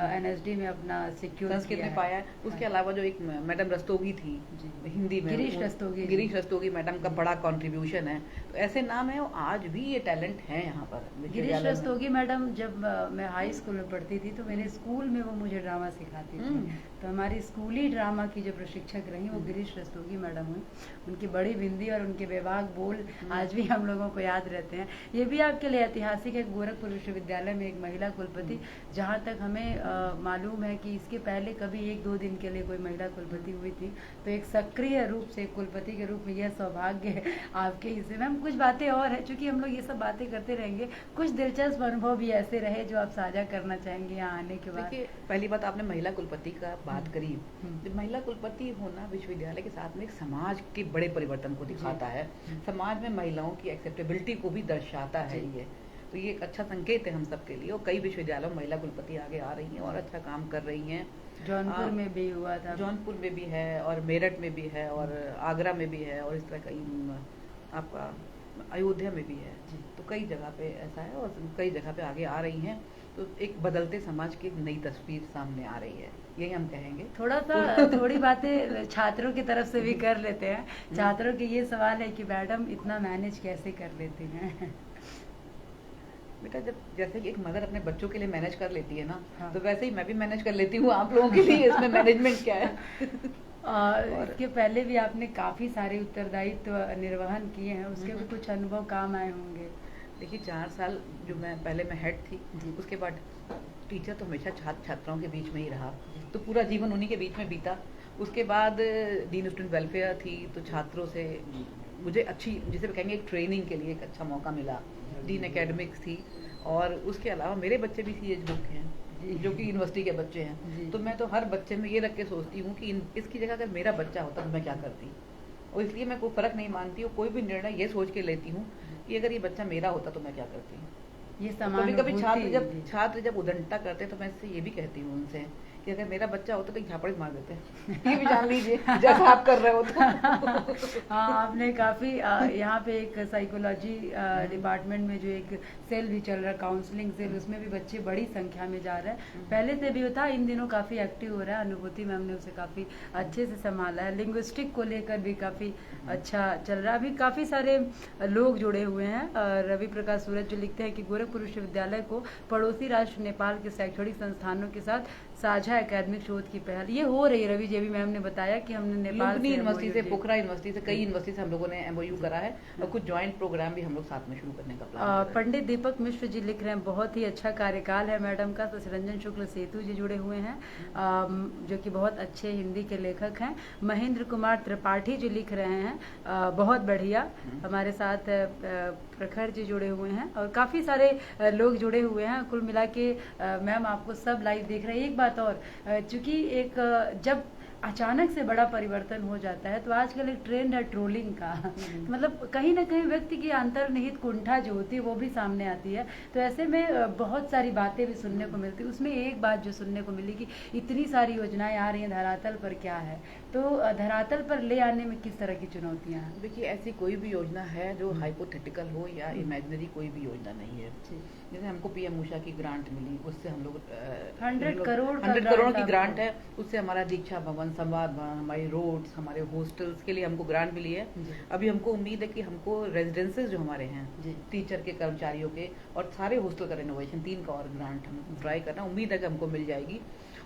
एनएसडी में अपना सिक्योर संस्कृत में पाया है। उसके अलावा जो एक मैडम रस्तोगी थी हिंदी में, गिरीश रस्तोगी मैडम का बड़ा कंट्रीब्यूशन है। तो ऐसे नाम है, आज भी ये टैलेंट है यहाँ पर। गिरीश रस्तोगी मैडम, जब मैं हाई स्कूल में पढ़ती थी तो मेरे स्कूल में वो मुझे ड्रामा सिखाती थी। तो हमारी स्कूली ड्रामा की जो प्रशिक्षक रही वो गिरीश रस्तोगी मैडम हुई। उनकी बड़ी बिंदी और उनके बेबाक बोल आज भी हम लोगों को याद रहते हैं। ये भी आपके लिए ऐतिहासिक है, गोरखपुर विश्वविद्यालय में एक महिला कुलपति। जहाँ तक हमें मालूम है कि इसके पहले कभी 1-2 दिन के लिए कोई महिला कुलपति हुई थी, तो एक सक्रिय रूप से कुलपति के रूप में यह सौभाग्य है आपके हिस्से में। हम कुछ बातें और है, चूंकि हम लोग ये सब बातें करते रहेंगे, कुछ दिलचस्प अनुभव भी ऐसे रहे जो आप साझा करना चाहेंगे यहाँ आने के बाद? पहली बात, आपने महिला कुलपति का बात करी। जब महिला कुलपति होना विश्वविद्यालय के साथ में एक समाज के बड़े परिवर्तन को दिखाता है, समाज में महिलाओं की एक्सेप्टेबिलिटी को भी दर्शाता है ये। तो ये एक अच्छा संकेत है हम सब के लिए। और कई विश्वविद्यालयों में महिला कुलपति आगे आ रही हैं और अच्छा काम कर रही हैं। जौनपुर में भी हुआ था, जौनपुर में भी है और मेरठ में भी है और आगरा में भी है और इस तरह कई, आपका अयोध्या में भी है। तो कई जगह पे ऐसा है और कई जगह पे आगे आ रही हैं। तो एक बदलते समाज की एक नई तस्वीर सामने आ रही है, यही हम कहेंगे। थोड़ी बातें छात्रों की तरफ से भी कर लेते हैं। छात्रों के ये सवाल है कि मैडम इतना मैनेज कैसे कर लेती हैं? बेटा, जब जैसे कि एक मदर अपने बच्चों के लिए मैनेज कर लेती है ना, हाँ। तो वैसे ही मैं भी मैनेज कर लेती हूँ आप लोगों के लिए। इसमें मैनेजमेंट क्या है? और इसके पहले भी आपने काफी सारे उत्तरदायित्व निर्वहन किए हैं, उसके भी कुछ अनुभव काम आए होंगे। देखिए, 4 साल जो पहले मैं हेड थी, उसके बाद टीचर तो हमेशा छात्र छात्राओं के बीच में ही रहा, तो पूरा जीवन उन्हीं के बीच में बीता। उसके बाद डीन स्टूडेंट वेलफेयर थी, तो छात्रों से मुझे अच्छी, जिसे कहेंगे एक ट्रेनिंग के लिए एक अच्छा मौका मिला। डीन एकेडमिक्स थी और उसके अलावा मेरे बच्चे भी सीएच बुक हैं जो कि यूनिवर्सिटी के बच्चे हैं। तो मैं तो हर बच्चे में ये रख के सोचती हूँ कि इसकी जगह अगर मेरा बच्चा होता तो मैं क्या करती। और इसलिए मैं कोई फ़र्क नहीं मानती और कोई भी निर्णय ये सोच के लेती हूँ कि अगर ये बच्चा मेरा होता तो मैं क्या करती। ये कभी छात्र जब उदंडता करते हैं तो मैं इससे ये भी कहती हूँ उनसे कि अगर मेरा बच्चा होता तो एक झापड़ मार देते हैं। ये भी जान लीजिए जैसा आप कर रहे हो तो। हाँ, आपने काफ़ी यहाँ पे एक साइकोलॉजी डिपार्टमेंट में जो एक सेल भी चल रहा है, काउंसलिंग सेल, उसमें भी बच्चे बड़ी संख्या में जा रहे हैं। पहले से भी होता, इन दिनों काफ़ी एक्टिव हो रहा है। अनुभूति मैम ने उसे काफ़ी अच्छे से संभाला है। लिंग्विस्टिक को लेकर भी काफ़ी अच्छा चल रहा है। अभी काफ़ी सारे लोग जुड़े हुए हैं। रवि प्रकाश सूरज जो लिखते हैं कि गोरखपुर विश्वविद्यालय को पड़ोसी राष्ट्र नेपाल के शैक्षणिक संस्थानों के साथ साझा एकेडमिक शोध की पहल ये हो रही है। रवि जी, मैम ने बताया कि हमने नेपाल यूनिवर्सिटी से, पोखरा यूनिवर्सिटी से, कई यूनिवर्सिटी से हम लोगों ने एमओयू करा है और कुछ ज्वाइंट प्रोग्राम भी हम लोग साथ में शुरू करने का प्लान। पंडित दीपक मिश्र जी लिख रहे हैं, बहुत ही अच्छा कार्यकाल है मैडम का। शशिरंजन शुक्ल सेतु जी जुड़े हुए हैं जो कि बहुत अच्छे हिंदी के लेखक हैं। महेंद्र कुमार त्रिपाठी जी लिख रहे हैं, बहुत बढ़िया। हमारे साथ प्रखर जी जुड़े हुए हैं और काफ़ी सारे लोग जुड़े हुए हैं। कुल मिला के मैम आपको सब लाइव देख रहे हैं। एक बात और, चूंकि एक जब अचानक से बड़ा परिवर्तन हो जाता है तो आजकल एक ट्रेंड है ट्रोलिंग का। मतलब कहीं ना कहीं व्यक्ति की अंतर्निहित कुंठा जो होती है वो भी सामने आती है। तो ऐसे में बहुत सारी बातें भी सुनने को मिलती है। उसमें एक बात जो सुनने को मिली कि इतनी सारी योजनाएं आ रही हैं, धरातल पर क्या है? तो धरातल पर ले आने में किस तरह की चुनौतियाँ हैं? देखिए, ऐसी कोई भी योजना है जो हाइपोथेटिकल हो या इमेजिनरी कोई भी योजना नहीं है। जैसे हमको पीएम ऊषा की ग्रांट मिली, उससे हम लोग 100 करोड़ का 100 करोड़ की आपको। ग्रांट है, उससे हमारा दीक्षा भवन, संवाद भवन, हमारी रोड्स, हमारे हॉस्टल्स के लिए हमको ग्रांट मिली है। जी। अभी हमको उम्मीद है कि हमको रेजिडेंसेज जो हमारे हैं जी। टीचर के, कर्मचारियों के और सारे हॉस्टल का रिनोवेशन, 3 का और ग्रांट हम ट्राई कर रहे हैं, उम्मीद है कि हमको मिल जाएगी।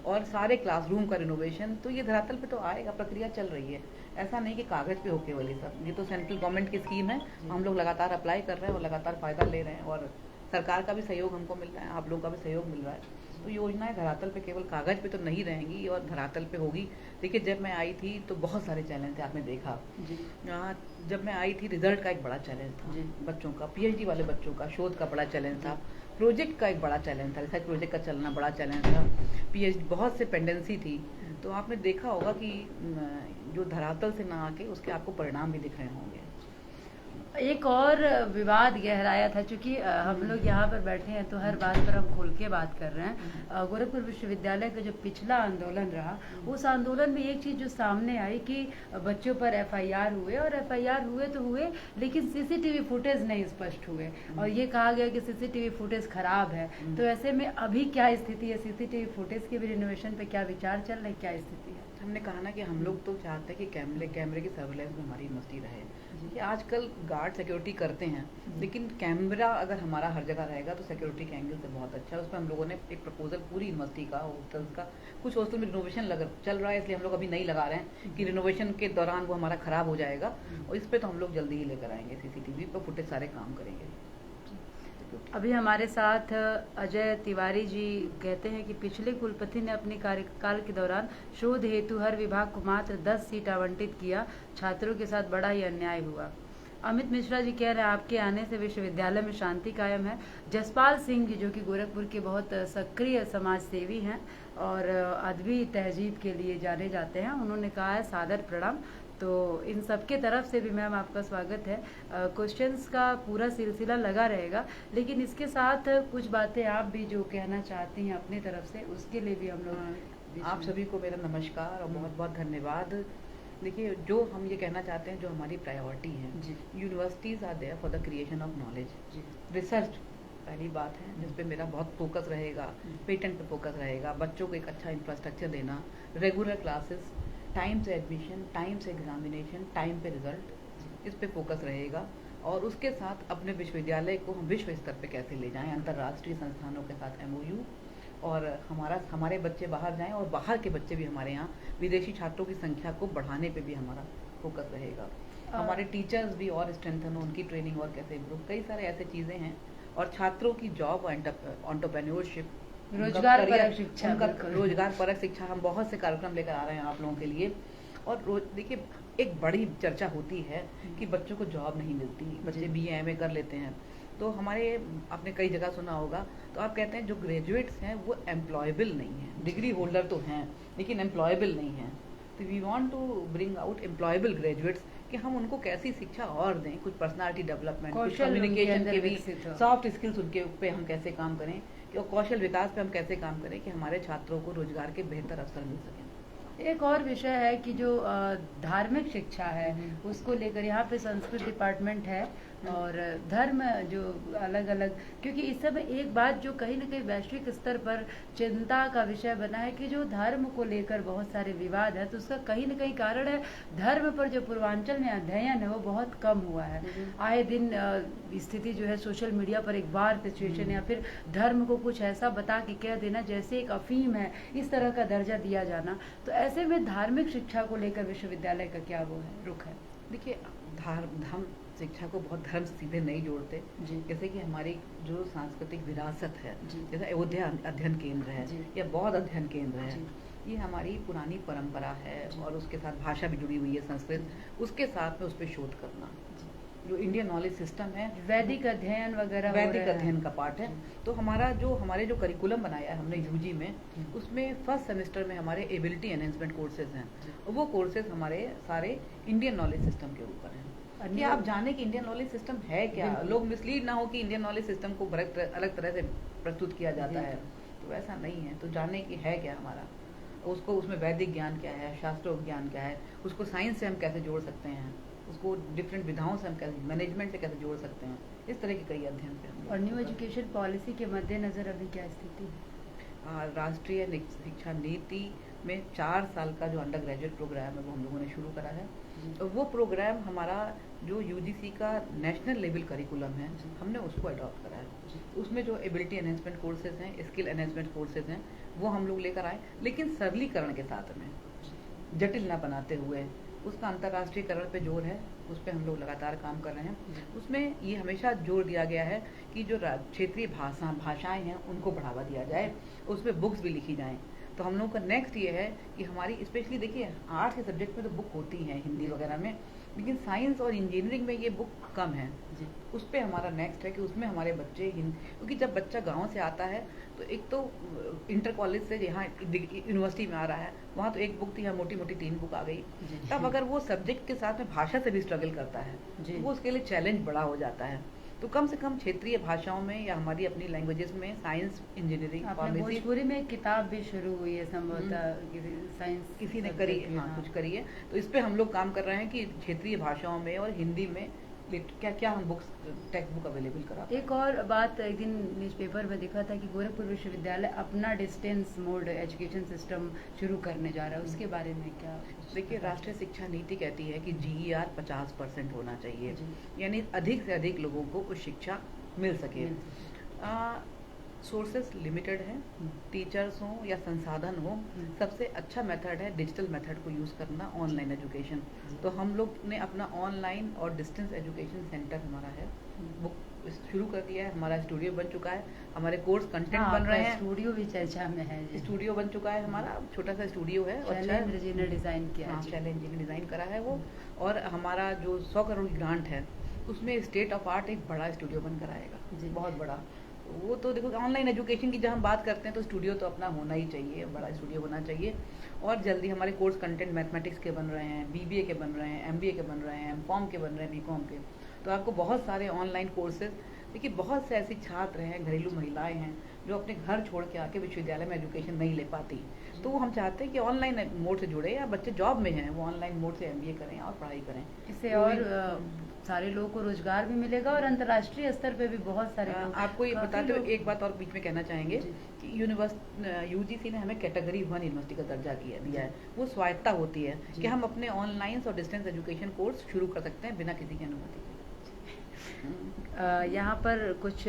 और सारे क्लासरूम का रिनोवेशन, तो ये धरातल पे तो आएगा, प्रक्रिया चल रही है, ऐसा नहीं कि कागज पे होके वाली सब। ये तो सेंट्रल गवर्नमेंट की स्कीम है, हम लोग लगातार अप्लाई कर रहे हैं और लगातार फायदा ले रहे हैं, और सरकार का भी सहयोग हमको मिल रहा है, आप लोगों का भी सहयोग मिल रहा है। तो योजनाएं धरातल पे केवल कागज पे तो नहीं रहेंगी और धरातल पे होगी। देखिए, जब मैं आई थी तो बहुत सारे चैलेंज थे, आपने देखा। जी। जब मैं आई थी, रिजल्ट का एक बड़ा चैलेंज था जी। बच्चों का, पीएचडी वाले बच्चों का शोध का बड़ा चैलेंज था, प्रोजेक्ट का एक बड़ा चैलेंज था, रिसर्च प्रोजेक्ट का चलना बड़ा चैलेंज था, पीएचडी बहुत से पेंडेंसी थी। तो आपने देखा होगा कि जो धरातल से ना आके उसके आपको परिणाम भी दिख रहे होंगे। एक और विवाद गहराया था, क्योंकि हम लोग यहाँ पर बैठे हैं तो हर बात पर हम खोल के बात कर रहे हैं। गोरखपुर विश्वविद्यालय का जो पिछला आंदोलन रहा, उस आंदोलन में एक चीज जो सामने आई कि बच्चों पर एफआईआर हुए, और एफआईआर हुए तो हुए, लेकिन सीसीटीवी फुटेज नहीं स्पष्ट हुए, और ये कहा गया कि सीसीटीवी फुटेज खराब है। तो ऐसे में अभी क्या स्थिति है? सीसीटीवी फुटेज के भी रिनोवेशन पे क्या विचार चल रहे हैं, क्या स्थिति है? हमने कहा ना कि हम लोग तो चाहते हैं कि कैमरे की सर्विलेंस में हमारी यूनिवर्सिटी रहे। कि आजकल गार्ड सिक्योरिटी करते हैं, लेकिन कैमरा अगर हमारा हर जगह रहेगा तो सिक्योरिटी के एंगल से बहुत अच्छा है। उसमें हम लोगों ने एक प्रपोजल पूरी यूनिवर्सिटी का, हॉस्टल्स का, कुछ हॉस्टल में रिनोवेशन चल रहा है, इसलिए हम लोग अभी नहीं लगा रहे हैं कि रिनोवेशन के दौरान वो हमारा खराब हो जाएगा, और इस पर तो हम लोग जल्दी ही लेकर आएंगे, सीसीटीवी पर फुटेज सारे काम करेंगे। अभी हमारे साथ अजय तिवारी जी कहते हैं कि पिछले कुलपति ने अपने कार्यकाल के दौरान शोध हेतु हर विभाग को मात्र 10 सीट आवंटित किया, छात्रों के साथ बड़ा ही अन्याय हुआ। अमित मिश्रा जी कह रहे हैं आपके आने से विश्वविद्यालय में शांति कायम है। जसपाल सिंह जी, जो कि गोरखपुर के बहुत सक्रिय समाज सेवी हैं और अदबी तहजीब के लिए जाने जाते हैं, उन्होंने कहा है सादर प्रणाम। तो इन सब के तरफ से भी मैम आपका स्वागत है। क्वेश्चंस का पूरा सिलसिला लगा रहेगा, लेकिन इसके साथ कुछ बातें आप भी जो कहना चाहती हैं अपनी तरफ से, उसके लिए भी हम लोग आप सभी को मेरा नमस्कार और बहुत बहुत धन्यवाद। देखिए, जो हम ये कहना चाहते हैं, जो हमारी प्रायोरिटी है, universities are there for the creation of knowledge. Research पहली बात है जिस पे मेरा बहुत फोकस रहेगा, पेटेंट पे फोकस रहेगा, बच्चों को एक अच्छा इंफ्रास्ट्रक्चर देना, रेगुलर क्लासेस, टाइम से एडमिशन, टाइम से एग्जामिनेशन, टाइम पे रिजल्ट, इस पे फोकस रहेगा। और उसके साथ अपने विश्वविद्यालय को हम विश्व स्तर पे कैसे ले जाएं, अंतर्राष्ट्रीय संस्थानों के साथ MOU, और हमारे बच्चे बाहर जाएं और बाहर के बच्चे भी हमारे यहाँ, विदेशी छात्रों की संख्या को बढ़ाने पे भी हमारा फोकस रहेगा। हमारे टीचर्स भी और स्ट्रेंथन हो, उनकी ट्रेनिंग और कैसे इम्प्रूव, कई सारे ऐसे चीज़ें हैं। और छात्रों की जॉब और एंटरप्रेन्योरशिप, रोजगार परक शिक्षा, रोजगार परक शिक्षा, हम बहुत से कार्यक्रम लेकर आ रहे हैं आप लोगों के लिए। और रोज देखिए, एक बड़ी चर्चा होती है कि बच्चों को जॉब नहीं मिलती, बच्चे BA MA कर लेते हैं, तो हमारे, आपने कई जगह सुना होगा, तो आप कहते हैं जो ग्रेजुएट्स हैं वो एम्प्लॉयबल नहीं हैं, डिग्री होल्डर तो हैं लेकिन एम्प्लॉयबल नहीं हैं। तो we want to bring out employable graduates, कि हम उनको कैसी शिक्षा और दें, कुछ पर्सनालिटी डेवलपमेंट, कुछ कम्युनिकेशन के भी सॉफ्ट स्किल्स, उनके पे हम कैसे काम करें, कि कौशल विकास पे हम कैसे काम करें कि हमारे छात्रों को रोजगार के बेहतर अवसर मिल सकें। एक और विषय है कि जो धार्मिक शिक्षा है, उसको लेकर यहाँ पे संस्कृत डिपार्टमेंट है, और धर्म जो अलग अलग, क्योंकि इस समय एक बात जो कहीं ना कहीं वैश्विक स्तर पर चिंता का विषय बना है कि जो धर्म को लेकर बहुत सारे विवाद है, तो उसका कहीं ना कहीं कारण है धर्म पर जो पूर्वांचल में अध्ययन है वो बहुत कम हुआ है। आए दिन स्थिति जो है सोशल मीडिया पर एक बार सिचुएशन, या फिर धर्म को कुछ ऐसा बता के कह देना जैसे एक अफीम है, इस तरह का दर्जा दिया जाना। तो ऐसे में धार्मिक शिक्षा को लेकर विश्वविद्यालय का क्या वो है, रुख है? देखिए, धर्म शिक्षा को बहुत धर्म से सीधे नहीं जोड़ते। जैसे कि हमारी जो सांस्कृतिक विरासत है, जैसे अयोध्या अध्ययन केंद्र है या बौद्ध अध्ययन केंद्र है, ये हमारी पुरानी परंपरा है, और उसके साथ भाषा भी जुड़ी हुई है संस्कृत, उसके साथ में उस पर शोध करना, जो इंडियन नॉलेज सिस्टम है, वैदिक अध्ययन वगैरह, वैदिक अध्ययन का पार्ट है। तो हमारे जो करिकुलम बनाया है हमने UG में, उसमें फर्स्ट सेमेस्टर में हमारे एबिलिटी एनहेंसमेंट कोर्सेज हैं, और वो कोर्सेज हमारे सारे इंडियन नॉलेज सिस्टम के ऊपर हैं, कि आप जाने कि इंडियन नॉलेज सिस्टम है क्या, लोग मिसलीड ना हो कि इंडियन नॉलेज सिस्टम को अलग तरह से प्रस्तुत किया जाता है, तो ऐसा नहीं है। तो जाने कि है क्या हमारा, उसको, उसमें वैदिक ज्ञान क्या है, शास्त्रोक्त ज्ञान क्या है, उसको साइंस से हम कैसे जोड़ सकते हैं, उसको डिफरेंट विधाओं से हम कैसे मैनेजमेंट से कैसे जोड़ सकते हैं, इस तरह के कई अध्ययन पे हम और न्यू एजुकेशन पॉलिसी के मद्देनजर अभी क्या स्थिति है? राष्ट्रीय शिक्षा नीति में 4 साल का जो अंडर ग्रेजुएट प्रोग्राम है वो हम लोगों ने शुरू करा है। और वो प्रोग्राम हमारा जो यूजीसी का नेशनल लेवल करिकुलम है, हमने उसको अडॉप्ट करा है। उसमें जो एबिलिटी एनहेंसमेंट कोर्सेज हैं, स्किल एनहेंसमेंट कोर्सेज हैं, वो हम लोग लेकर आए, लेकिन सरलीकरण के साथ में, जटिल ना बनाते हुए। उसका अंतर्राष्ट्रीयकरण पे जोर है, उस पर हम लोग लगातार काम कर रहे हैं। उसमें ये हमेशा जोर दिया गया है कि जो क्षेत्रीय भाषाएं हैं उनको बढ़ावा दिया जाए, उसमें बुक्स भी लिखी जाएं। तो हम लोग का नेक्स्ट ये है कि हमारी स्पेशली देखिए आर्ट्स के सब्जेक्ट में तो बुक होती हैं हिंदी वगैरह में, लेकिन साइंस और इंजीनियरिंग में ये बुक कम है। उस पर हमारा नेक्स्ट है कि उसमें हमारे बच्चे क्योंकि जब बच्चा गांव से आता है तो एक तो इंटर कॉलेज से यहाँ यूनिवर्सिटी में आ रहा है, वहाँ तो एक बुक थी, यहाँ मोटी मोटी 3 बुक आ गई। तब अगर वो सब्जेक्ट के साथ में भाषा से भी स्ट्रगल करता है तो वो उसके लिए चैलेंज बड़ा हो जाता है। तो कम से कम क्षेत्रीय भाषाओं में या हमारी अपनी लैंग्वेजेस में साइंस, इंजीनियरिंग, फार्मेसी, भोजपुरी में एक किताब भी शुरू हुई है संभवतः साइंस किसी ने करी है, हाँ कुछ करी है। तो इस पे हम लोग काम कर रहे हैं कि क्षेत्रीय भाषाओं में और हिंदी में क्या क्या हम बुक्स, टेक्स्ट बुक अवेलेबल करा। एक और बात, एक दिन न्यूज़पेपर में दिखा था कि गोरखपुर विश्वविद्यालय अपना डिस्टेंस मोड एजुकेशन सिस्टम शुरू करने जा रहा है, उसके बारे में क्या? देखिए राष्ट्रीय शिक्षा नीति कहती है कि GER 50% होना चाहिए, यानी अधिक से अधिक लोगों को उस शिक्षा मिल सके। सोर्सेस लिमिटेड हैं, टीचर्स हों या संसाधन हो, सबसे अच्छा मेथड है डिजिटल मेथड को यूज़ करना, ऑनलाइन एजुकेशन। तो हम लोग ने अपना ऑनलाइन और डिस्टेंस एजुकेशन सेंटर हमारा है, वो शुरू कर दिया है। हमारा स्टूडियो बन चुका है, हमारे कोर्स कंटेंट बन रहे हैं, स्टूडियो भी चर्चा में है। स्टूडियो बन चुका है हमारा, छोटा सा स्टूडियो है, शैलेंद्र जी ने डिज़ाइन किया है। शैलेंद्र जी ने डिज़ाइन करा है वो। और हमारा जो 100 करोड़ की ग्रांट है उसमें स्टेट ऑफ आर्ट एक बड़ा स्टूडियो बनकर आएगा, बहुत बड़ा। वो तो देखो ऑनलाइन एजुकेशन की जब हम बात करते हैं तो स्टूडियो तो अपना होना ही चाहिए, बड़ा स्टूडियो होना चाहिए। और जल्दी हमारे कोर्स कंटेंट मैथमेटिक्स के बन रहे हैं, BBA के बन रहे हैं, MBA के बन रहे हैं, MCOM के बन रहे हैं, BCOM के। तो आपको बहुत सारे ऑनलाइन कोर्सेज, देखिए बहुत से ऐसे छात्र हैं, घरेलू महिलाएं हैं जो अपने घर छोड़ के आके विश्वविद्यालय में एजुकेशन नहीं ले पाती, तो हम चाहते हैं कि ऑनलाइन मोड से जुड़े, या बच्चे जॉब में हैं वो ऑनलाइन मोड से MBA करें और पढ़ाई करें। इससे और सारे लोगों को रोजगार भी मिलेगा और अंतर्राष्ट्रीय स्तर पे भी बहुत सारे आपको ये बताते हुए एक बात और बीच में कहना चाहेंगे कि यूजीसी ने हमें कैटेगरी 1 यूनिवर्सिटी का दर्जा दिया है। वो स्वायत्ता होती है कि हम अपने ऑनलाइन और डिस्टेंस एजुकेशन कोर्स शुरू कर सकते हैं बिना किसी की अनुमति के। यहाँ पर कुछ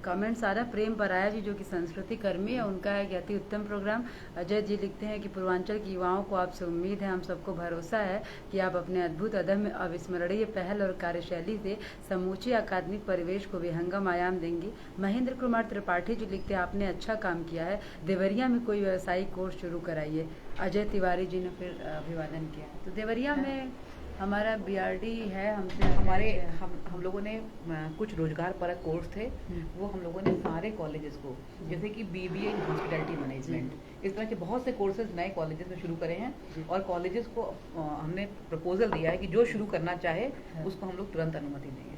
कमेंट्स आ रहा है। प्रेम पराया जी जो कि संस्कृति कर्मी है, उनका है कि अति उत्तम प्रोग्राम। अजय जी लिखते हैं कि पूर्वांचल की युवाओं को आपसे उम्मीद है, हम सबको भरोसा है कि आप अपने अद्भुत अदम्य अविस्मरणीय पहल और कार्यशैली से समूचे अकादमिक परिवेश को विहंगम आयाम देंगी। महेंद्र कुमार त्रिपाठी जी लिखते हैं आपने अच्छा काम किया है, देवरिया में कोई व्यावसायिक कोर्स शुरू कराइए। अजय तिवारी जी ने फिर अभिवादन किया। तो देवरिया में हमारा BRD है, हमसे हमारे हम लोगों ने कुछ रोजगार परक कोर्स थे, वो हम लोगों ने सारे कॉलेजेस को, जैसे कि BBA इन हॉस्पिटैलिटी मैनेजमेंट, इस तरह के बहुत से कोर्सेज नए कॉलेजेस में शुरू करे हैं। और कॉलेजेस को हमने प्रपोजल दिया है कि जो शुरू करना चाहे उसको हम लोग तुरंत अनुमति देंगे।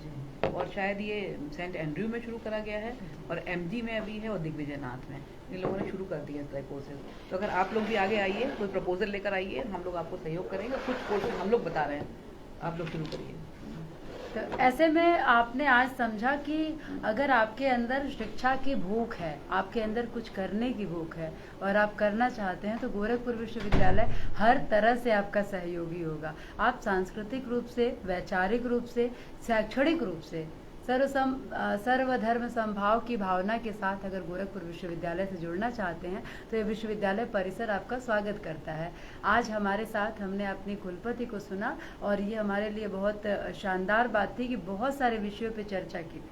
और शायद ये सेंट एंड्रयू में शुरू करा गया है और MG में अभी है और दिग्विजयनाथ में, इन लोगों ने शुरू कर दिया है कोर्सेज। तो अगर आप लोग भी आगे आइए, कोई प्रपोजल लेकर आइए, हम लोग आपको सहयोग करेंगे। कुछ कोर्सेज हम लोग बता रहे हैं, आप लोग शुरू करिए। तो ऐसे में आपने आज समझा कि अगर आपके अंदर शिक्षा की भूख है, आपके अंदर कुछ करने की भूख है और आप करना चाहते हैं, तो गोरखपुर विश्वविद्यालय हर तरह से आपका सहयोगी होगा। आप सांस्कृतिक रूप से, वैचारिक रूप से, शैक्षणिक रूप से सर्वधर्म समभाव की भावना के साथ अगर गोरखपुर विश्वविद्यालय से जुड़ना चाहते हैं तो ये विश्वविद्यालय परिसर आपका स्वागत करता है। आज हमारे साथ हमने अपनी कुलपति को सुना और ये हमारे लिए बहुत शानदार बात थी कि बहुत सारे विषयों पे चर्चा की।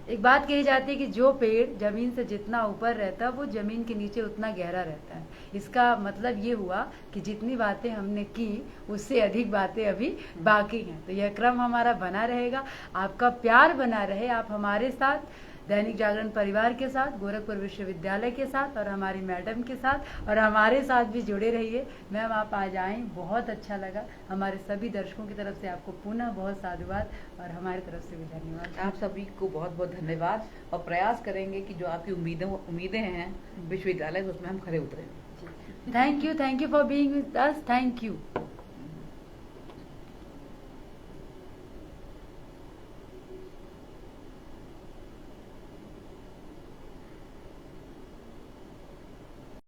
एक बात कही जाती है कि जो पेड़ जमीन से जितना ऊपर रहता है वो जमीन के नीचे उतना गहरा रहता है। इसका मतलब ये हुआ कि जितनी बातें हमने की उससे अधिक बातें अभी बाकी हैं। तो यह क्रम हमारा बना रहेगा, आपका प्यार बना रहे, आप हमारे साथ, दैनिक जागरण परिवार के साथ, गोरखपुर विश्वविद्यालय के साथ और हमारी मैडम के साथ और हमारे साथ भी जुड़े रहिए। मैम आप आज आएँ, बहुत अच्छा लगा। हमारे सभी दर्शकों की तरफ से आपको पुनः बहुत साधुवाद और हमारी तरफ से भी धन्यवाद। आप सभी को बहुत बहुत धन्यवाद और प्रयास करेंगे कि जो आपकी उम्मीदें हैं विश्वविद्यालय, उसमें हम खरे उतरें। Thank you for being with us, thank you.